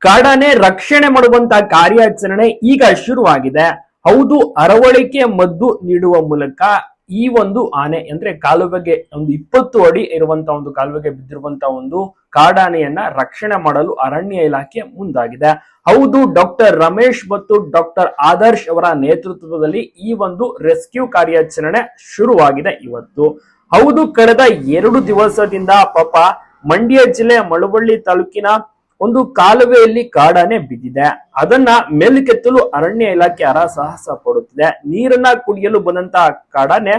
ಕಾಡಾನೆ ರಕ್ಷಣೆ ಮಾಡುವಂತ ಕಾರ್ಯಾಚರಣೆ ಈಗ ಶುರುವಾಗಿದೆ. ಹೌದು, ಅರವಳಿಕೆ ಮದ್ದು ನೀಡುವ ಮೂಲಕ ಈ ಒಂದು ಆನೆ ಅಂದ್ರೆ ಕಾಲುವೆಗೆ ಒಂದು 20 ಅಡಿ ಇರುವಂತ ಒಂದು ಕಾಲುವೆಗೆ ಬಿದ್ದಿರುವಂತ ಒಂದು ಕಾಡಾನೆಯನ್ನ ರಕ್ಷಣೆ ಮಾಡಲು ಅರಣ್ಯ ಇಲಾಖೆ ಮುಂದಾಗಿದೆ. ಹೌದು, ಡಾಕ್ಟರ್ ರಮೇಶ್ ಮತ್ತು ಡಾಕ್ಟರ್ ಆದರ್ಶ್ ಅವರ ನೇತೃತ್ವದಲ್ಲಿ ಈ ಒಂದು ರೆಸ್ಕ್ಯೂ ಕಾರ್ಯಾಚರಣೆ ಶುರುವಾಗಿದೆ ಇವತ್ತು. ಹೌದು, ಕಳೆದ 2 ದಿವಸದಿಂದ ಪಾಪ ಮಂಡ್ಯ ಜಿಲ್ಲೆ ಮಳವಳ್ಳಿ ತಾಲೂಕಿನ ಒಂದು ಕಾಲುವೆಯಲ್ಲಿ ಕಾಡಾನೆ ಬಿದ್ದಿದೆ. ಅದನ್ನ ಮೇಲಕ್ಕೆತ್ತಲು ಅರಣ್ಯ ಇಲಾಖೆ ಹರಸಾಹಸ ಪಡುತ್ತಿದೆ. ನೀರನ್ನ ಕುಡಿಯಲು ಬಂದಂತಹ ಕಾಡಾನೆ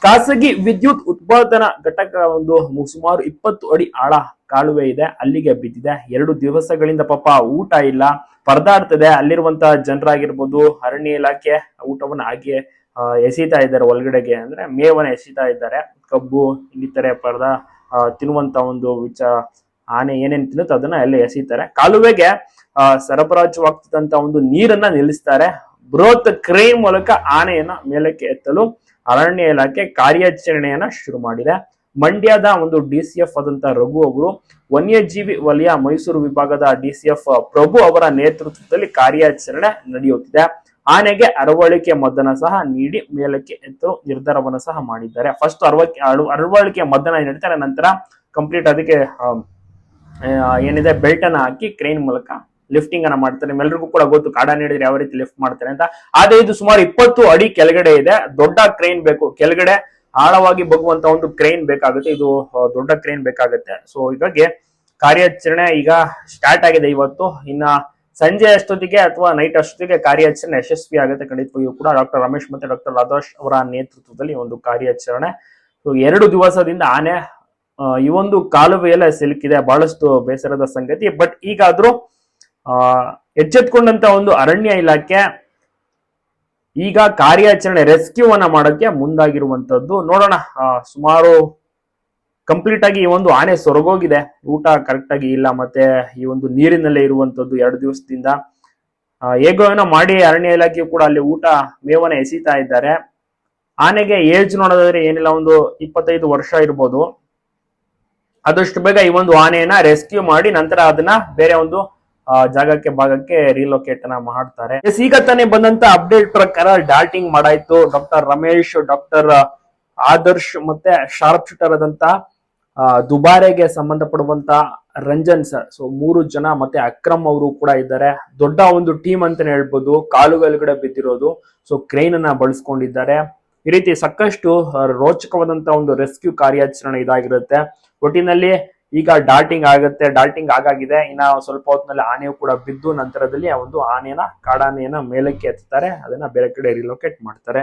ಖಾಸಗಿ ವಿದ್ಯುತ್ ಉತ್ಪಾದನಾ ಘಟಕ ಒಂದು ಸುಮಾರು 20 ಅಡಿ ಆಳ ಕಾಲುವೆ ಇದೆ, ಅಲ್ಲಿಗೆ ಬಿದ್ದಿದೆ. 2 ದಿವಸಗಳಿಂದ ಪಾಪ ಊಟ ಇಲ್ಲ, ಪರದಾಡ್ತದೆ. ಅಲ್ಲಿರುವಂತಹ ಜನರಾಗಿರ್ಬೋದು, ಅರಣ್ಯ ಇಲಾಖೆ ಊಟವನ್ನ ಹಾಗೆ ಎಸೀತಾ ಇದ್ದಾರೆ ಒಳಗಡೆಗೆ, ಅಂದ್ರೆ ಮೇವನ್ನ ಎಸೀತಾ ಇದ್ದಾರೆ. ಕಬ್ಬು ಇನ್ನಿತರೆ ತಿನ್ನುವಂತ ಒಂದು ಆನೆ ಏನೇನ್ ತಿನ್ನುತ್ತೆ ಅದನ್ನ ಎಲ್ಲ ಎಸೀತಾರೆ. ಕಾಲುವೆಗೆ ಸರಬರಾಜುವಾಗ್ತಿದ್ದಂತ ಒಂದು ನೀರನ್ನ ನಿಲ್ಲಿಸ್ತಾರೆ. ಬೃಹತ್ ಕ್ರೇನ್ ಮೂಲಕ ಆನೆಯನ್ನ ಮೇಲಕ್ಕೆ ಎತ್ತಲು ಅರಣ್ಯ ಇಲಾಖೆ ಕಾರ್ಯಾಚರಣೆಯನ್ನ ಶುರು ಮಾಡಿದೆ. ಮಂಡ್ಯದ ಒಂದು ಡಿಸಿಎಫ್ ಆದಂತ ರಘು ಅವರು, ವನ್ಯಜೀವಿ ವಲಯ ಮೈಸೂರು ವಿಭಾಗದ ಡಿಸಿಎಫ್ ಪ್ರಭು ಅವರ ನೇತೃತ್ವದಲ್ಲಿ ಕಾರ್ಯಾಚರಣೆ ನಡೆಯುತ್ತಿದೆ. ಆನೆಗೆ ಅರವಳಿಕೆ ಮದ್ದನ ಸಹ ನೀಡಿ ಮೇಲಕ್ಕೆ ಎತ್ತಲು ನಿರ್ಧಾರವನ್ನು ಸಹ ಮಾಡಿದ್ದಾರೆ. ಫಸ್ಟ್ ಅರವಳಿಕೆ ಮದ್ದನ ನೀಡ್ತಾರೆ, ನಂತರ ಕಂಪ್ಲೀಟ್ ಅದಕ್ಕೆ ಏನಿದೆ ಬೆಲ್ಟ್ ಅನ್ನ ಹಾಕಿ ಕ್ರೇನ್ ಮೂಲಕ ಲಿಫ್ಟಿಂಗ್ ಅನ್ನ ಮಾಡ್ತಾರೆ. ನಿಮ್ಮೆಲ್ಲರಿಗೂ ಕೂಡ ಗೊತ್ತು ಕಾಡಾನೆ ಹಿಡಿದ್ರೆ ಯಾವ ರೀತಿ ಲಿಫ್ಟ್ ಮಾಡ್ತಾರೆ ಅಂತ. ಆದ್ರೆ ಇದು ಸುಮಾರು 20 ಅಡಿ ಕೆಳಗಡೆ ಇದೆ. ದೊಡ್ಡ ಕ್ರೇನ್ ಬೇಕು, ಕೆಳಗಡೆ ಆಳವಾಗಿ ಬಗ್ಗುವಂತ ಒಂದು ಕ್ರೇನ್ ಬೇಕಾಗುತ್ತೆ. ಇದು ದೊಡ್ಡ ಕ್ರೇನ್ ಬೇಕಾಗುತ್ತೆ. ಸೊ ಹೀಗಾಗಿ ಕಾರ್ಯಾಚರಣೆ ಈಗ ಸ್ಟಾರ್ಟ್ ಆಗಿದೆ ಇವತ್ತು. ಇನ್ನ ಸಂಜೆ ಅಷ್ಟೊತ್ತಿಗೆ ಅಥವಾ ನೈಟ್ ಅಷ್ಟೊತ್ತಿಗೆ ಕಾರ್ಯಾಚರಣೆ ಯಶಸ್ವಿ ಆಗುತ್ತೆ ಖಂಡಿತವಾಗಿಯೂ ಕೂಡ. ಡಾಕ್ಟರ್ ರಮೇಶ್ ಮತ್ತೆ ಡಾಕ್ಟರ್ ಆದರ್ಶ್ ಅವರ ನೇತೃತ್ವದಲ್ಲಿ ಒಂದು ಕಾರ್ಯಾಚರಣೆ. 2 ದಿವಸದಿಂದ ಆನೆ ಈ ಒಂದು ಕಾಲುವೆಯಲ್ಲ ಸಿಲುಕಿದೆ. ಬಹಳಷ್ಟು ಬೇಸರದ ಸಂಗತಿ. ಬಟ್ ಈಗಾದ್ರೂ ಎಚ್ಚೆತ್ಕೊಂಡಂತ ಒಂದು ಅರಣ್ಯ ಇಲಾಖೆ ಈಗ ಕಾರ್ಯಾಚರಣೆ ರೆಸ್ಕ್ಯೂ ಅನ್ನ ಮಾಡೋಕೆ ಮುಂದಾಗಿರುವಂತದ್ದು. ನೋಡೋಣ, ಸುಮಾರು ಕಂಪ್ಲೀಟ್ ಆಗಿ ಈ ಒಂದು ಆನೆ ಸೊರಗೋಗಿದೆ, ಊಟ ಕರೆಕ್ಟ್ ಆಗಿ ಇಲ್ಲ, ಮತ್ತೆ ಈ ಒಂದು ನೀರಿನಲ್ಲೇ ಇರುವಂತದ್ದು 2 ದಿವಸದಿಂದ. ಹೇಗೋ ಏನೋ ಮಾಡಿ ಅರಣ್ಯ ಇಲಾಖೆ ಕೂಡ ಅಲ್ಲಿ ಮೇವನ್ನ ಎಸೀತಾ ಇದ್ದಾರೆ. ಆನೆಗೆ ಏಜ್ ನೋಡೋದಾದ್ರೆ ಏನಿಲ್ಲ, ಒಂದು 25 ವರ್ಷ ಇರ್ಬೋದು. ಆದಷ್ಟು ಬೇಗ ಈ ಒಂದು ಆನೆಯನ್ನ ರೆಸ್ಕ್ಯೂ ಮಾಡಿ ನಂತರ ಅದನ್ನ ಬೇರೆ ಒಂದು ಭಾಗಕ್ಕೆ ರಿಲೊಕೇಟ್ ಅನ್ನ ಮಾಡ್ತಾರೆ. ಈಗ ತಾನೇ ಬಂದಂತ ಅಪ್ಡೇಟ್ ಪ್ರಕಾರ ಡಾಲ್ಟಿಂಗ್ ಮಾಡಾಯ್ತು. ಡಾಕ್ಟರ್ ರಮೇಶ್, ಡಾಕ್ಟರ್ ಆದರ್ಶ್ ಮತ್ತೆ ಶಾರ್ಪ್ ಶೂಟರ್ ಆದಂತ ದುಬಾರೆಗೆ ಸಂಬಂಧಪಡುವಂತ ರಂಜನ್ ಸರ್, ಸೊ 3 ಜನ ಮತ್ತೆ ಅಕ್ರಮ್ ಅವರು ಕೂಡ ಇದ್ದಾರೆ. ದೊಡ್ಡ ಒಂದು ಟೀಮ್ ಅಂತಾನೆ ಹೇಳ್ಬೋದು. ಕಾಲುವೆಲ್ಗಡೆ ಬಿದ್ದಿರೋದು, ಸೊ ಕ್ರೇನ್ ಅನ್ನ ಬಳಸ್ಕೊಂಡಿದ್ದಾರೆ. ಈ ರೀತಿ ಸಾಕಷ್ಟು ರೋಚಕವಾದಂತ ಒಂದು ರೆಸ್ಕ್ಯೂ ಕಾರ್ಯಾಚರಣೆ ಇದಾಗಿರುತ್ತೆ. ಒಟ್ಟಿನಲ್ಲಿ ಈಗ ಡಾಲ್ಟಿಂಗ್ ಆಗುತ್ತೆ, ಡಾಲ್ಟಿಂಗ್ ಆಗಾಗಿದೆ. ಇನ್ನ ಸ್ವಲ್ಪ ಹೊತ್ತಿನಲ್ಲಿ ಆನೆಯು ಕೂಡ ಬಿದ್ದು ನಂತರದಲ್ಲಿ ಆ ಒಂದು ಕಾಡಾನೆಯನ್ನ ಮೇಲಕ್ಕೆ ಎತ್ತಾರೆ, ಅದನ್ನ ಬೇರೆ ಕಡೆ ರಿಲೊಕೇಟ್ ಮಾಡ್ತಾರೆ.